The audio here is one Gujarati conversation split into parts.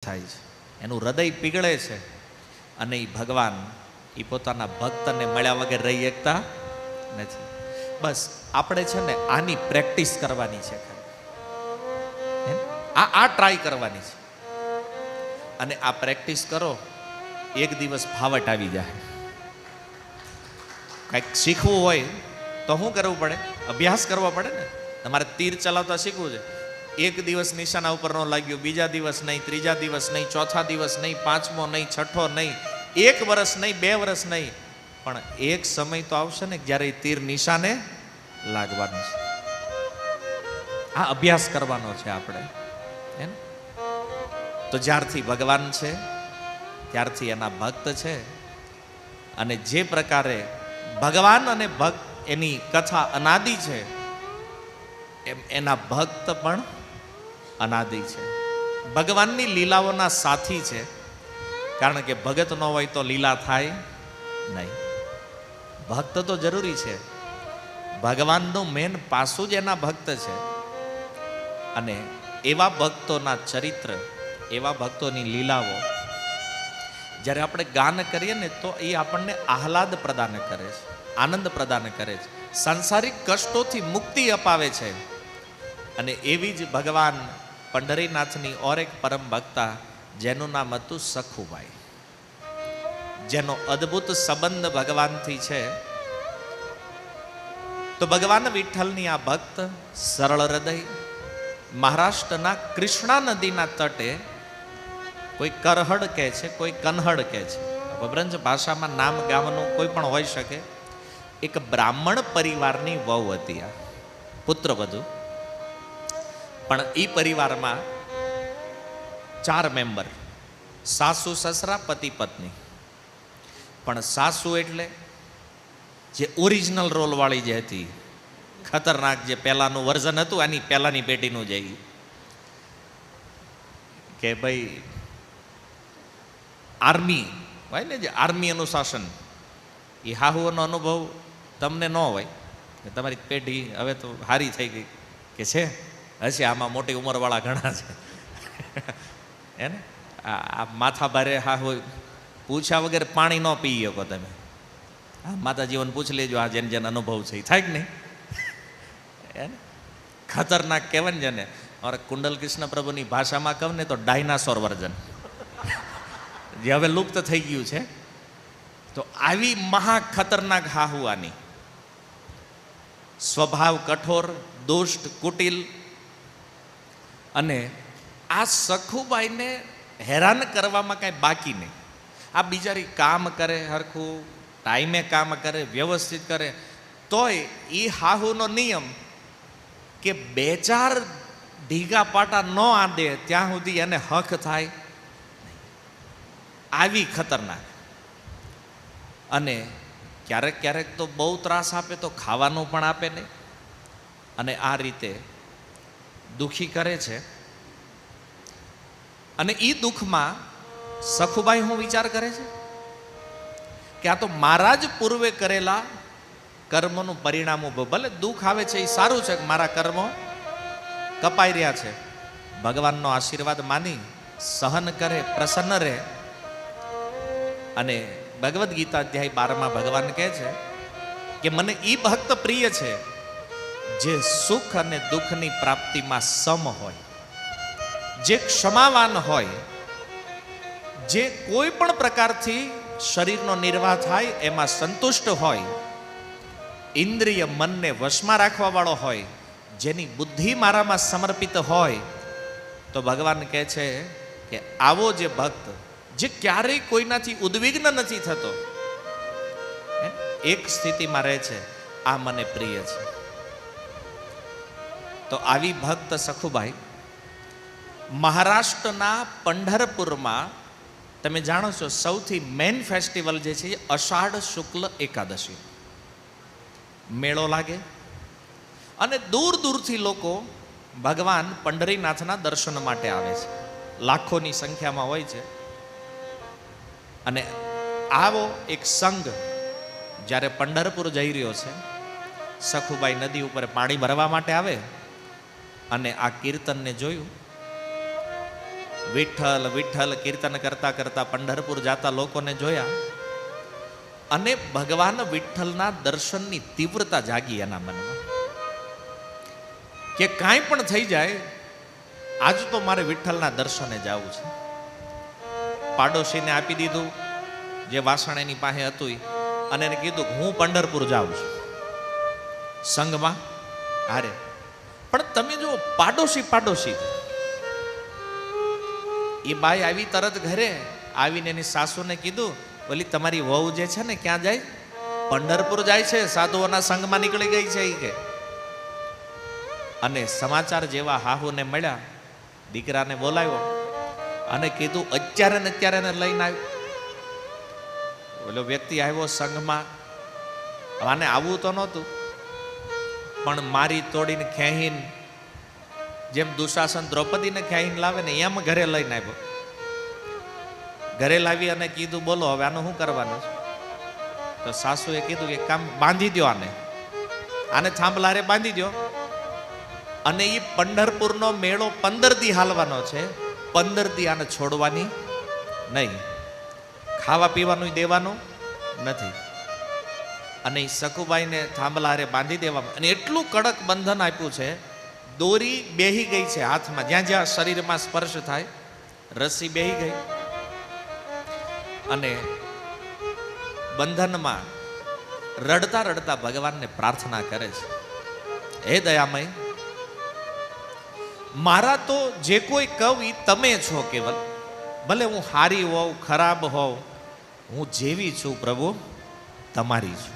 થાય છે, એનું હૃદય પીગળે છે, અને એ ભગવાન એ પોતાના ભક્તને મળ્યા વગર રહી શકતા નથી. બસ આપણે છે ને આની પ્રેક્ટિસ કરવાની છે, આ ટ્રાય કરવાની છે, અને આ પ્રેક્ટિસ કરો, એક દિવસ ફાવટ આવી જાય. કંઈક શીખવું હોય તો શું કરવું પડે? અભ્યાસ કરવો પડે ને. તમારે તીર ચલાવતા શીખવું છે, એક દિવસ નિશાના ઉપર ન લાગ્યું, બીજા દિવસ નહીં, ત્રીજા દિવસ નહીં, ચોથા દિવસ નહીં, પાંચમો નહીં, છઠ્ઠો નહીં, 1 વર્ષ નહીં, 2 વર્ષ નહીં, પણ એક સમય તો આવશે ને જ્યારે એ તીર નિશાને લાગવાનું છે. આ અભ્યાસ કરવાનો છે આપણે. એમ તો જ્યારથી ભગવાન છે ત્યારથી એના ભક્ત છે, અને જે પ્રકારે ભગવાન અને ભક્ત એની કથા અનાદિ છે, એમ એના ભક્ત પણ અનાદિ છે. ભગવાનની લીલાઓના સાથી છે, કારણ કે ભગત ન હોય તો લીલા થાય નહીં. ભક્ત તો જરૂરી છે. ભગવાનનું મેન પાસું જ એના ભક્ત છે, અને એવા ભક્તોના ચરિત્ર, એવા ભક્તોની લીલાઓ જ્યારે આપણે ગાન કરીએ ને તો એ આપણને આહલાદ પ્રદાન કરે છે, આનંદ પ્રદાન કરે છે, સાંસારિક કષ્ટોથી મુક્તિ અપાવે છે. અને એવી જ ભગવાન પંઢરીનાથની ઓર એક પરમ ભક્તા, જેનું નામ હતું સખુબાઈ, જેનો અદ્ભુત સંબંધ ભગવાનથી છે. તો ભગવાન વિઠ્ઠલની આ ભક્ત સરળ હૃદય મહારાષ્ટ્રના કૃષ્ણા નદીના તટે, કોઈ કરહડ કહે છે, કોઈ કન્હડ કહે છે, અપભ્રંશ ભાષામાં નામ ગામનું કોઈ પણ હોઈ શકે, એક બ્રાહ્મણ પરિવારની વહુ હતી, આ પુત્રવધુ. પણ એ પરિવારમાં 4 મેમ્બર, સાસુ સસરા પતિ પત્ની. પણ સાસુ એટલે જે ઓરિજિનલ રોલ વાળી જે હતી, ખતરનાક, જે પહેલાનું વર્ઝન હતું આની પહેલાની પેઢીનું, જે કે ભાઈ આર્મી હોય ને, જે આર્મી અનુશાસન, એ હાહુઓનો અનુભવ તમને ન હોય, તમારી પેઢી હવે તો હારી થઈ ગઈ કે છે, હશે આમાં મોટી ઉંમરવાળા ઘણા છે એને આ માથા ભારે હાહુ પૂછ્યા વગર પાણી ન પી શકો તમે. હા, માતાજીઓને પૂછ લેજો, આ જેને જેને અનુભવ છે એ થાય કે નહીં. એને ખતરનાક કહેવાય ને જેને, और કુંડલ કૃષ્ણ પ્રભુની ભાષામાં કહું ને તો ડાયનાસોર વર્જન, જે હવે લુપ્ત થઈ ગયું છે. તો આવી મહા ખતરનાક હાહુઆની, સ્વભાવ કઠોર, દુષ્ટ, કુટિલ, અને આ સખુબાઈને હેરાન કરવામાં કાંઈ બાકી નહીં. આ બિચારી કામ કરે, હરખું ટાઈમે કામ કરે, વ્યવસ્થિત કરે, તોય એ હાહુનો નિયમ કે 2-4 ઢીગા પાટા ન આદે ત્યાં સુધી એને હક થાય. આવી ખતરનાક. અને ક્યારેક ક્યારેક તો બહુ ત્રાસ આપે તો ખાવાનું પણ આપે નહીં, અને આ રીતે દુખી કરે છે. અને એ દુઃખમાં સખુબાઈ હું વિચાર કરે છે કે આ તો મારા જ પૂર્વે કરેલા કર્મનું પરિણામ, ભલે દુઃખ આવે છે એ સારું છે કે મારા કર્મો કપાઈ રહ્યા છે, ભગવાનનો આશીર્વાદ માની સહન કરે, પ્રસન્ન રહે. અને ભગવદ્ ગીતા અધ્યાય 12માં ભગવાન કહે છે કે મને એ ભક્ત પ્રિય છે જે સુખ અને દુઃખની પ્રાપ્તિમાં સમ હોય, જે ક્ષમાવાન હોય, જે કોઈ પણ પ્રકારથી શરીરનો નિર્વાહ થાય એમાં સંતુષ્ટ હોય, ઇન્દ્રિય મનને વશમાં રાખવા વાળો હોય, જેની બુદ્ધિ મારામાં સમર્પિત હોય. તો ભગવાન કહે છે કે આવો જે ભક્ત, જે ક્યારેય કોઈનાથી ઉદ્વિગ્ન નથી થતો, એક સ્થિતિમાં રહે છે, આ મને પ્રિય છે. તો આવી ભક્ત સખુબાઈ મહારાષ્ટ્રના પંઢરપુરમાં, તમે જાણો છો સૌથી મેઇન ફેસ્ટિવલ જે છે એ અષાઢ શુક્લ એકાદશી મેળો લાગે, અને દૂર દૂરથી લોકો ભગવાન પંઢરીનાથના દર્શન માટે આવે છે, લાખોની સંખ્યામાં હોય છે. અને આવો એક સંઘ જ્યારે પંઢરપુર જઈ રહ્યો છે, સખુબાઈ નદી ઉપર પાણી ભરવા માટે આવે, અને આ કીર્તનને જોયું વિઠ્ઠલ વિઠ્ઠલ કીર્તન કરતા કરતા પંઢરપુર જાતા લોકોને જોયા અને ભગવાન વિઠ્ઠલના દર્શનની તીવ્રતા જાગી એના મનમાં કે કાંઈ પણ થઈ જાય, આજ તો મારે વિઠ્ઠલના દર્શને જવું છે. પાડોશીને આપી દીધું જે વાસણ એની પાસે હતું અને એને કીધું હું પંઢરપુર જાઉં છું સંઘમાં. હારે પણ તમે જો પાડોશી એ બાઈ આવી તરત ઘરે આવીને એની સાસુને કીધું, બોલી તમારી વહુ જે છે ને ક્યાં જાય? પંઢરપુર જાય છે, સાધુઓના સંઘમાં નીકળી ગઈ છે એ કે. અને સમાચાર જેવા હાહુને મળ્યા, દીકરાને બોલાવ્યો અને કીધું અત્યારે ને અત્યારે એને લઈને આવ્યો. બોલો વ્યક્તિ આવ્યો સંઘમાં, આને આવવું તો નહોતું પણ મારી તોડીને ખેહીને, જેમ દુશાસન દ્રૌપદીને ખેહીને લાવે ને એમ ઘરે લઈને આવ્યો. ઘરે લાવી અને કીધું બોલો હવે આનું શું કરવાનું છે? તો સાસુએ કીધું કે કામ બાંધી દો, આને થાંભલારે બાંધી દો અને એ પંઢરપુરનો મેળો 15 દી હાલવાનો છે. 15 દી આને છોડવાની નહીં, ખાવા પીવાનું દેવાનું નથી. અને સખુબાઈને થાંભલારે બાંધી દેવામાં, અને એટલું કડક બંધન આપ્યું છે, દોરી બેહી ગઈ છે હાથમાં, જ્યાં જ્યાં શરીરમાં સ્પર્શ થાય રસ્સી બેહી ગઈ. અને બંધનમાં રડતા રડતા ભગવાનને પ્રાર્થના કરે છે, હે દયામય, મારા તો જે કોઈ કહું એ તમે છો કેવલ. ભલે હું હારી હોઉં ખરાબ હોઉં, હું જેવી છું પ્રભુ તમારી છું.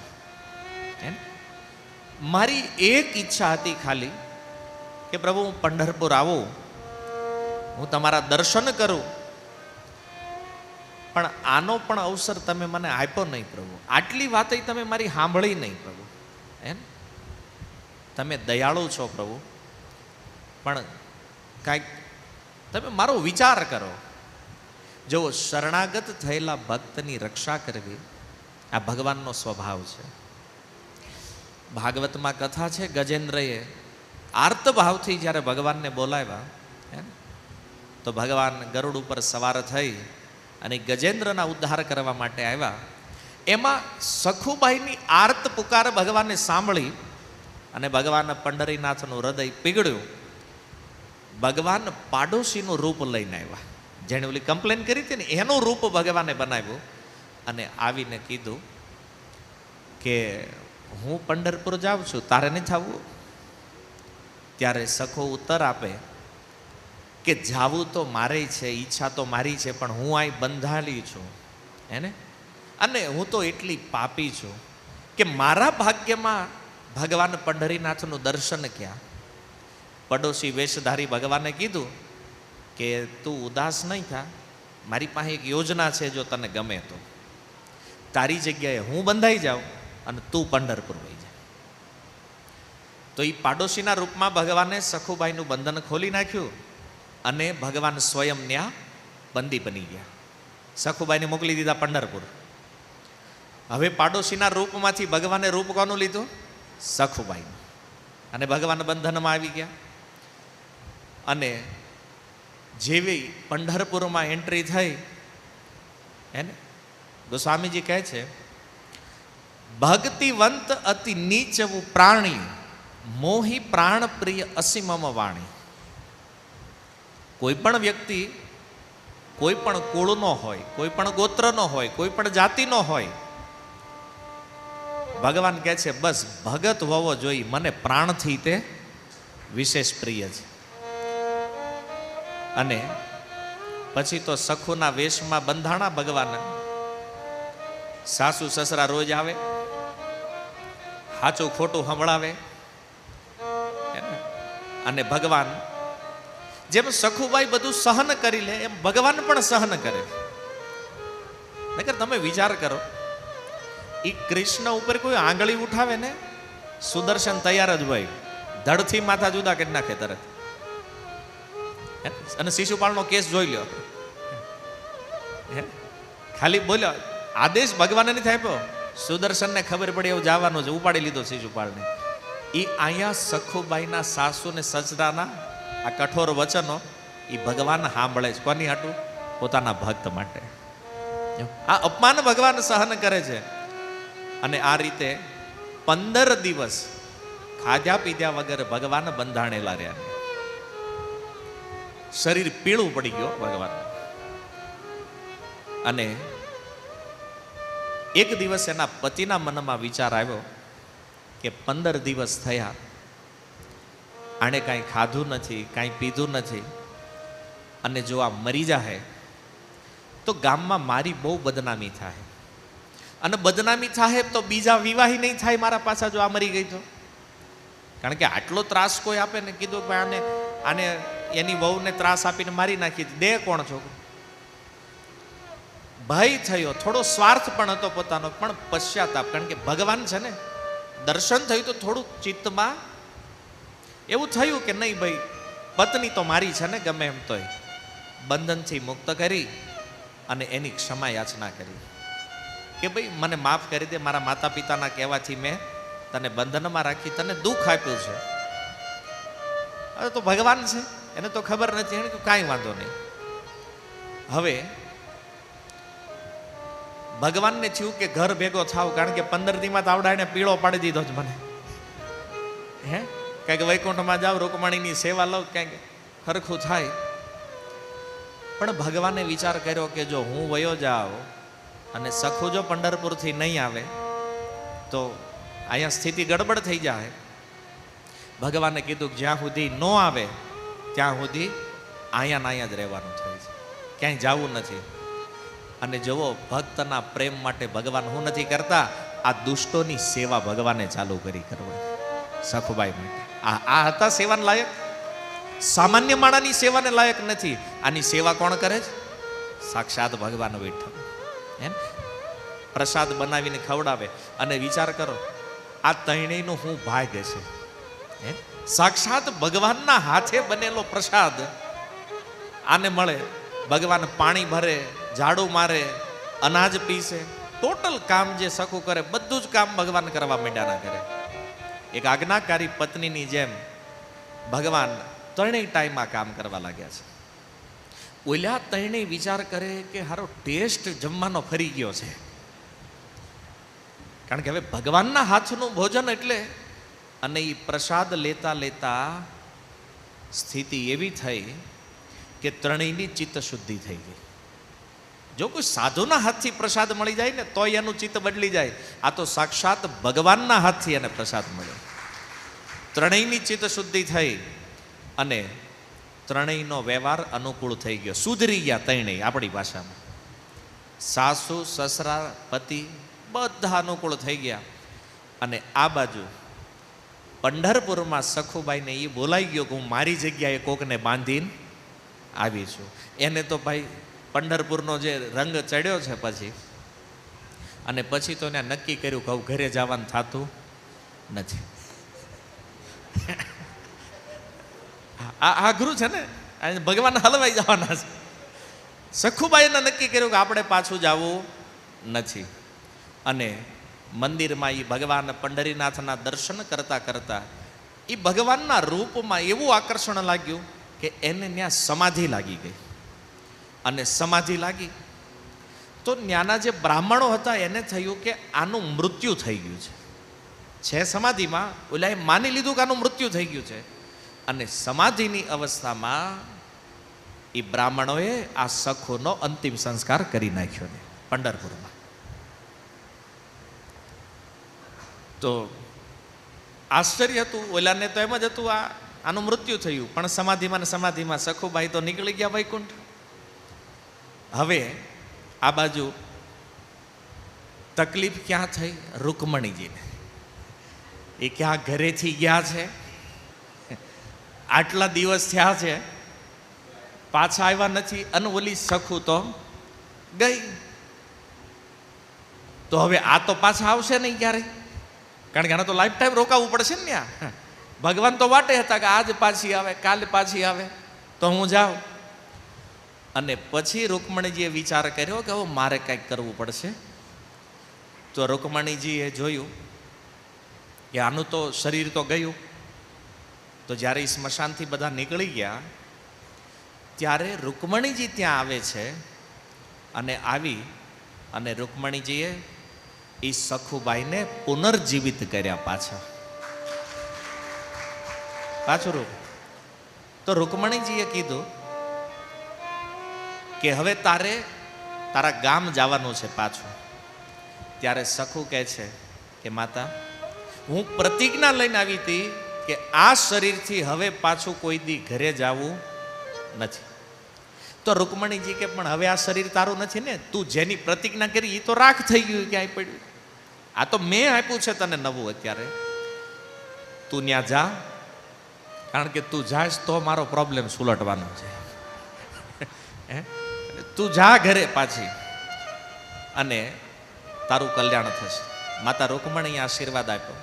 મારી એક ઈચ્છા હતી ખાલી કે પ્રભુ હું પંઢરપુર આવું, હું તમારા દર્શન કરું, પણ આનો પણ અવસર તમે મને આપ્યો નહીં પ્રભુ. આટલી વાત તમે મારી સાંભળી નહીં પ્રભુ. એમ તમે દયાળુ છો પ્રભુ, પણ કાંઈક તમે મારો વિચાર કરો. જો શરણાગત થયેલા ભક્તની રક્ષા કરવી આ ભગવાનનો સ્વભાવ છે. ભાગવતમાં કથા છે, ગજેન્દ્રએ આર્ત ભાવથી જ્યારે ભગવાનને બોલાવ્યા તો ભગવાન ગરુડ ઉપર સવાર થઈ અને ગજેન્દ્રના ઉદ્ધાર કરવા માટે આવ્યા. એમાં સખુબાઈની આર્ત પુકાર ભગવાનને સાંભળી અને ભગવાન પંઢરીનાથનું હૃદય પીગળ્યું. ભગવાન પાડોશીનું રૂપ લઈને આવ્યા, જેણે ઓલી કમ્પ્લેન કરી હતી ને એનું રૂપ ભગવાને બનાવ્યું અને આવીને કીધું કે હું પંઢરપુર જાઉં છું, તારે નહીં થવું? ત્યારે સખો ઉત્તર આપે કે જાવું તો મારે છે, ઈચ્છા તો મારી છે, પણ હું અહીં બંધાયેલી છું એને, અને હું તો એટલી પાપી છું કે મારા ભાગ્યમાં ભગવાન પંઢરીનાથનું દર્શન ક્યાં? પડોશી વેશધારી ભગવાને કીધું કે તું ઉદાસ નહીં થા, મારી પાસે એક યોજના છે, જો તને ગમે તો તારી જગ્યાએ હું બંધાઈ જાઉં અને તું પંઢરપુર વહી જા. તો એ પાડોશીના રૂપમાં ભગવાને સખુબાઈનું બંધન ખોલી નાખ્યું અને ભગવાન સ્વયં ન્યા બંદી બની ગયા. સખુબાઈને મોકલી દીધા પંઢરપુર. હવે પાડોશીના રૂપમાંથી ભગવાને રૂપ કોનું લીધું? સખુબાઈનું. અને ભગવાન બંધનમાં આવી ગયા. અને જેવી પંઢરપુરમાં એન્ટ્રી થઈ એને ગોસ્વામીજી કહે છે, ભક્તિવંત અતિ નીચવું પ્રાણી, મોહી પ્રાણ પ્રિય અસીમમ વાણી. કોઈ પણ વ્યક્તિ કોઈ પણ કુળનો હોય, કોઈ પણ ગોત્રનો હોય, કોઈ પણ જાતિનો હોય, ભગવાન કહે છે બસ ભગત હોવો જોઈએ, મને પ્રાણથી તે વિશેષ પ્રિય છે. અને પછી તો સખુના વેશમાં બંધાણા ભગવાન. સાસુ સસરા રોજ આવે, સાચું ખોટું સંભળાવે, અને ભગવાન જેમ સખુબાઈ બધું સહન કરી લે એમ ભગવાન પણ સહન કરે. નકર તમે વિચાર કરો, એ કૃષ્ણ ઉપર કોઈ આંગળી ઉઠાવે ને સુદર્શન તૈયાર જ હોય, ધડથી માથા જુદા કરી નાખે તરત. અને શિશુપાળનો કેસ જોઈ લ્યો, ખાલી બોલ્યો આદેશ ભગવાને નથી આપ્યો, સુદર્શનને ખબર પડી એવું જવાનું છે, ઉપાડી લીધો શિશુપાળને. એ અહીંયા સખુબાઈના સાસુ ને સસરાના આ કઠોર વચનો એ ભગવાન સાંભળે છે. કોની હાટું? પોતાના ભક્ત માટે. આ અપમાન ભગવાન સહન કરે છે. અને આ રીતે 15 દિવસ ખાધા પીધા વગર ભગવાન બંધાણેલા રહ્યા. શરીર પીળું પડી ગયો ભગવાન. અને એક દિવસ એના પતિના મનમાં વિચાર આવ્યો કે 15 દિવસ થયા, આણે કાંઈ ખાધું નથી, કાંઈ પીધું નથી, અને જો આ મરી જાય તો ગામમાં મારી બહુ બદનામી થાય, અને બદનામી થાય તો બીજા વિવાહી નહીં થાય મારા પાછા, જો આ મરી ગઈ તો. કારણ કે આટલો ત્રાસ કોઈ આપે ને, કીધું કે આને એની વહુને ત્રાસ આપીને મારી નાખી, દે કોણ છો? ભય થયો, થોડો સ્વાર્થ પણ હતો પોતાનો, પણ પશ્ચાતાપ. કારણ કે ભગવાન છે ને, દર્શન થયું તો થોડુંક ચિત્તમાં એવું થયું કે નહીં ભાઈ, પત્ની તો મારી છે ને, ગમે એમ તોય બંધનથી મુક્ત કરી અને એની ક્ષમા યાચના કરી કે ભાઈ મને માફ કરી દે, મારા માતા પિતાના કહેવાથી મેં તને બંધનમાં રાખી, તને દુઃખ આપ્યું છે. હવે તો ભગવાન છે, એને તો ખબર નથી. એને કાંઈ વાંધો નહીં. હવે ભગવાનને થયું કે ઘર ભેગો થાવ, કારણ કે 15 દીમાં આવડાને પીળો પાડી દીધો જ મને. હે કંઈક વૈકુંઠમાં જાવ, રૂકમણીની સેવા લઉં, કંઈક હરખું થાય. પણ ભગવાને વિચાર કર્યો કે જો હું વયો જાઉં અને સખુ જો પંઢરપુરથી નહીં આવે તો અહીંયા સ્થિતિ ગડબડ થઈ જાય. ભગવાને કીધું કે જ્યાં સુધી ન આવે ત્યાં સુધી અહીંયા જ રહેવાનું થાય છે, ક્યાંય જવું નથી. અને જુઓ, ભક્તના પ્રેમ માટે ભગવાન હું નથી કરતા, આ દુષ્ટોની સેવા ભગવાને ચાલુ કરી કરવા સખુબાઈ માટે. આ હતા સેવાને લાયક? સામાન્ય માણાની સેવાને લાયક નથી. આની સેવા કોણ કરે છે? સાક્ષાત ભગવાન વિઠ્ઠલ. એમ પ્રસાદ બનાવીને ખવડાવે. અને વિચાર કરો, આ ત્રણેયનું હું ભાગ્ય છે. સાક્ષાત ભગવાનના હાથે બનેલો પ્રસાદ આને મળે. ભગવાન પાણી ભરે, ઝાડુ મારે, અનાજ પીસે, ટોટલ કામ જે સખું કરે બધું જ કામ ભગવાન કરવા માંડ્યા કરે. એક આજ્ઞાકારી પત્નીની જેમ ભગવાન ત્રણેય ટાઈમમાં કામ કરવા લાગ્યા છે. ઓલ્યા ત્રણેય વિચાર કરે કે હારો ટેસ્ટ જમવાનો ફરી ગયો છે. કારણ કે હવે ભગવાનના હાથનું ભોજન એટલે. અને એ પ્રસાદ લેતા લેતા સ્થિતિ એવી થઈ કે ત્રણેયની ચિત્ત શુદ્ધિ થઈ ગઈ. જો કોઈ સાધુના હાથથી પ્રસાદ મળી જાય ને તોય એનું ચિત્ત બદલી જાય. આ તો સાક્ષાત ભગવાનના હાથથી એને પ્રસાદ મળ્યો. ત્રણેયની ચિત્ત શુદ્ધિ થઈ અને ત્રણેયનો વ્યવહાર અનુકૂળ થઈ ગયો. સુધરી ગયા ત્રણેય. આપણી ભાષામાં સાસુ, સસરા, પતિ બધા અનુકૂળ થઈ ગયા. અને આ બાજુ પંઢરપુરમાં સખુબાઈને એ બોલાઈ ગયો કે હું મારી જગ્યાએ કોકને બાંધીને આવી છું. એને તો ભાઈ પંઢરપુરનો જે રંગ ચડ્યો છે પછી. અને પછી તો એને નક્કી કર્યું કે હવે ઘરે જવાનું થતું નથી. આ આઘરું છે ને, ભગવાન હલવાઈ જવાના છે. સખુબાઈને નક્કી કર્યું કે આપણે પાછું જવું નથી. અને મંદિરમાં એ ભગવાન પંઢરીનાથના દર્શન કરતા કરતા એ ભગવાનના રૂપમાં એવું આકર્ષણ લાગ્યું કે એને ત્યાં સમાધિ લાગી ગઈ. અને સમાધિ લાગી તો ત્યાંના જે બ્રાહ્મણો હતા એને થયું કે આનું મૃત્યુ થઈ ગયું છે સમાધિમાં. ઓલાએ માની લીધું કે આનું મૃત્યુ થઈ ગયું છે. અને સમાધિની અવસ્થામાં એ બ્રાહ્મણોએ આ સખુનો અંતિમ સંસ્કાર કરી નાખ્યો ને પંઢરપુરમાં. તો આશ્ચર્ય હતું. ઓલાને તો એમ જ હતું આનું મૃત્યુ થયું, પણ સમાધિમાં સખુબાઈ તો નીકળી ગયા વૈકુંઠ. હવે આ બાજુ તકલીફ ક્યાં થઈ? રૂકમણીજીને. એ ક્યાં ઘરેથી ગયા છે, આટલા દિવસ થયા છે, પાછા આવ્યા નથી. અને ઓલી સખુ તો ગઈ. તો હવે આ તો પાછા આવશે નહીં ક્યારેય, કારણ કે આને તો લાઈફ ટાઈમ રોકાવું પડશે ને ત્યાં. ભગવાન તો વાટે હતા કે આજ પાછી આવે, કાલે પાછી આવે તો હું જાઉં. અને પછી રૂકમણીજીએ વિચાર કર્યો કે હવે મારે કંઈક કરવું પડશે. તો રૂકમણીજીએ જોયું કે આનું તો શરીર તો ગયું. તો જ્યારે સ્મશાનથી બધા નીકળી ગયા ત્યારે રૂકમણીજી ત્યાં આવે છે અને આવી અને રૂકમણીજીએ એ સખુબાઈને પુનર્જીવિત કર્યા પાછું રૂપ. તો રૂકમણીજીએ કીધું કે હવે તારે તારા ગામ જવાનું છે પાછું. ત્યારે સખુ કહે છે કે માતા, હું પ્રતિજ્ઞા લઈને આવી હતી કે આ શરીરથી હવે પાછું કોઈ દી ઘરે જવું નથી. તો રૂકમણીજી કે પણ હવે આ શરીર તારું નથી ને, તું જેની પ્રતિજ્ઞા કરી એ તો રાખ થઈ ગયું, ક્યાંય પડ્યું. આ તો મેં આપ્યું છે તને નવું. અત્યારે તું ત્યાં જા, કારણ કે તું જાશ તો મારો પ્રોબ્લેમ સુલટવાનો છે. તું જા ઘરે પાછી અને તારું કલ્યાણ થશે. માતા રૂકમણીએ આશીર્વાદ આપ્યો.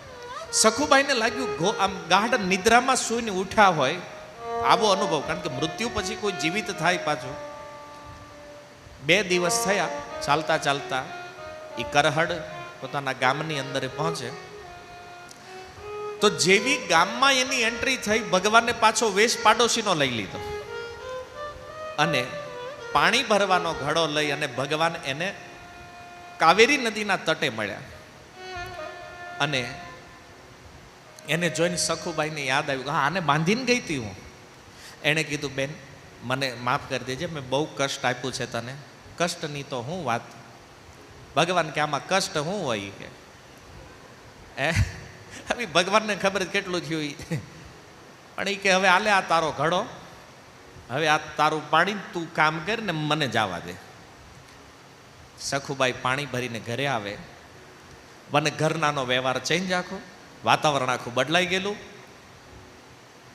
સખુબાઈને લાગ્યું આમ ગાઢ નિદ્રામાં સૂઈને ઉઠ્યા હોય આવો અનુભવ, કારણ કે મૃત્યુ પછી કોઈ જીવિત થાય પાછું. 2 દિવસ થયા ચાલતા ચાલતા એ કરહડ પોતાના ગામની અંદર પહોંચે. તો જેવી ગામમાં એની એન્ટ્રી થઈ, ભગવાને પાછો વેશ પાડોશીનો લઈ લીધો અને પાણી ભરવાનો ઘડો લઈ અને ભગવાન એને કાવેરી નદીના તટે મળ્યા. અને એને જોઈને સખુબાઈને યાદ આવ્યું, હા આને બાંધીને ગઈ હતી હું. એણે કીધું, બેન મને માફ કરી દેજે, મેં બહુ કષ્ટ આપ્યું છે તને. કષ્ટની તો હું વાત. ભગવાન કે આમાં કષ્ટ શું હોય કે હવે ભગવાનને ખબર કેટલું થયું. પણ એ કે હવે આલે આ તારો ઘડો, હવે આ તારું પાણી તું કામ કર ને મને જવા દે. સખુબાઈ પાણી ભરીને ઘરે આવે. મને ઘરનાનો વ્યવહાર ચેન્જ, આખો વાતાવરણ આખું બદલાઈ ગયેલું.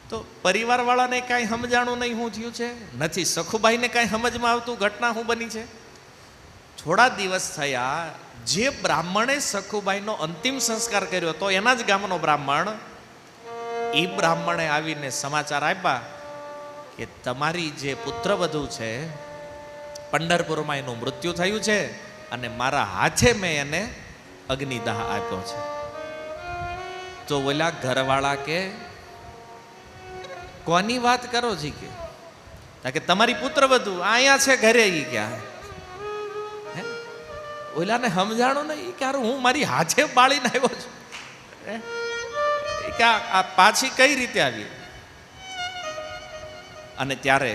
તો પરિવારવાળાને કાંઈ સમજાણું નહીં શું થયું છે, નથી સખુબાઈને કાંઈ સમજમાં આવતું ઘટના શું બની છે. થોડા દિવસ થયા, જે બ્રાહ્મણે સખુબાઈનો અંતિમ સંસ્કાર કર્યો હતો એના જ ગામનો બ્રાહ્મણ, એ બ્રાહ્મણે આવીને સમાચાર આપ્યા કે તમારી જે પુત્રવધુ છે પંઢરપુરમાં એનું મૃત્યુ થયું છે અને મારા હાથે મેં એને અગ્નિદાહ આપ્યો છે. તો ઓલા ઘરવાળા કે કોની વાત કરો જી કે તમારી પુત્રવધુ અહીંયા છે ઘરે. ઈ ક્યાં ઓલાને સમજાણું ને, એ ક્યારે હું મારી હાથે બાળીને આવ્યો છું. કે આ પાછી કઈ રીતે આવી. અને ત્યારે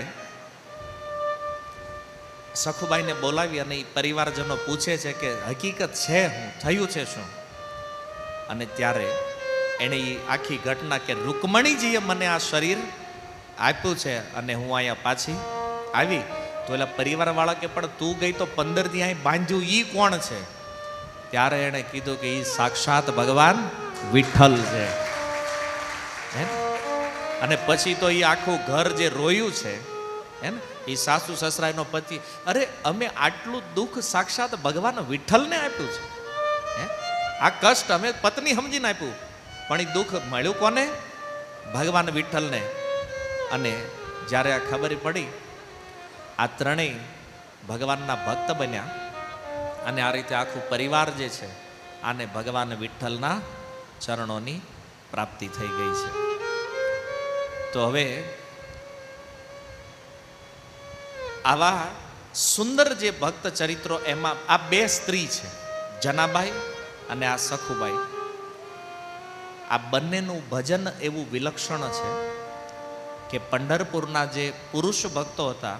સખુબાઈને બોલાવી અને એ પરિવારજનો પૂછે છે કે હકીકત છે હું થયું છે શું. અને ત્યારે એણે એ આખી ઘટના કે રૂકમણીજીએ મને આ શરીર આપ્યું છે અને હું અહીંયા પાછી આવી. તો એટલે પરિવારવાળા કે પણ તું ગઈ તો 15 દી અહીં બાંધ્યું, ઈ કોણ છે. ત્યારે એણે કીધું કે ઈ સાક્ષાત ભગવાન વિઠ્ઠલ છે. અને પછી તો એ આખું ઘર જે રોયું છે હે ને, એ સાસુ સસરાનો પતિ, અરે અમે આટલું દુઃખ સાક્ષાત ભગવાન વિઠ્ઠલને આપ્યું છે. આ કષ્ટ અમે પત્ની સમજીને આપ્યું, પણ એ દુઃખ મળ્યું કોને? ભગવાન વિઠ્ઠલને. અને જ્યારે આ ખબર પડી, આ ત્રણેય ભગવાનના ભક્ત બન્યા અને આ રીતે આખું પરિવાર જે છે આને ભગવાન વિઠ્ઠલના ચરણોની પ્રાપ્તિ થઈ ગઈ છે. તો હવે આવા સુંદર જે ભક્ત ચરિત્રો, એમાં આ 2 સ્ત્રી છે, જનાબાઈ અને આ સખુબાઈ. આ બંનેનું ભજન એવું વિલક્ષણ છે કે પંઢરપુરના જે પુરુષ ભક્તો હતા,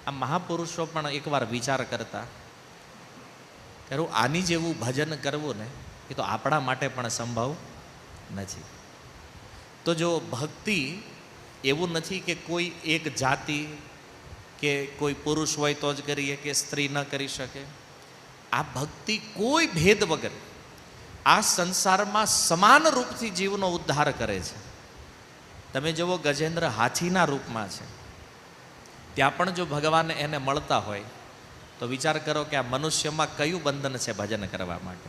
આ મહાપુરુષો પણ એકવાર વિચાર કરતા કે આની જેવું ભજન કરવું ને એ તો આપણા માટે પણ સંભવ નથી. તો જો ભક્તિ એવું નથી કે કોઈ એક જાતિ કે કોઈ પુરુષ હોય તો જ કરીએ કે સ્ત્રી ન કરી શકે. આ ભક્તિ કોઈ ભેદ વગર આ સંસારમાં સમાન રૂપથી જીવનો ઉદ્ધાર કરે છે. તમે જુઓ, ગજેન્દ્ર હાથીના રૂપમાં છે, ત્યાં પણ જો ભગવાન એને મળતા હોય તો વિચાર કરો કે આ મનુષ્યમાં કયું બંધન છે ભજન કરવા માટે.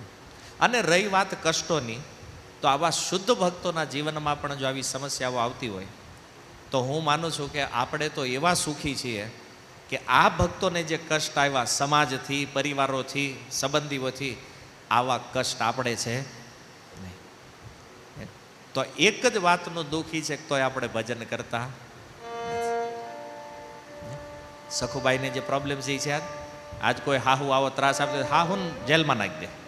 અને રહી વાત કષ્ટોની, તો આવા શુદ્ધ ભક્તોના જીવનમાં પણ જો આવી સમસ્યાઓ આવતી હોય તો હું માનું છું કે આપણે તો એવા સુખી છીએ કે આ ભક્તોને જે કષ્ટ આવ્યા સમાજથી, પરિવારોથી, સંબંધીઓથી, આવા કષ્ટ આપણે છે નહીં. તો એક જ વાતનું દુઃખી છે કે તોય આપણે ભજન કરતા. સખુબાઈને જે પ્રોબ્લેમ છે એ છે આજ કોઈ હાહુ આવો ત્રાસ આપે હાહુને જેલમાં નાખી દે.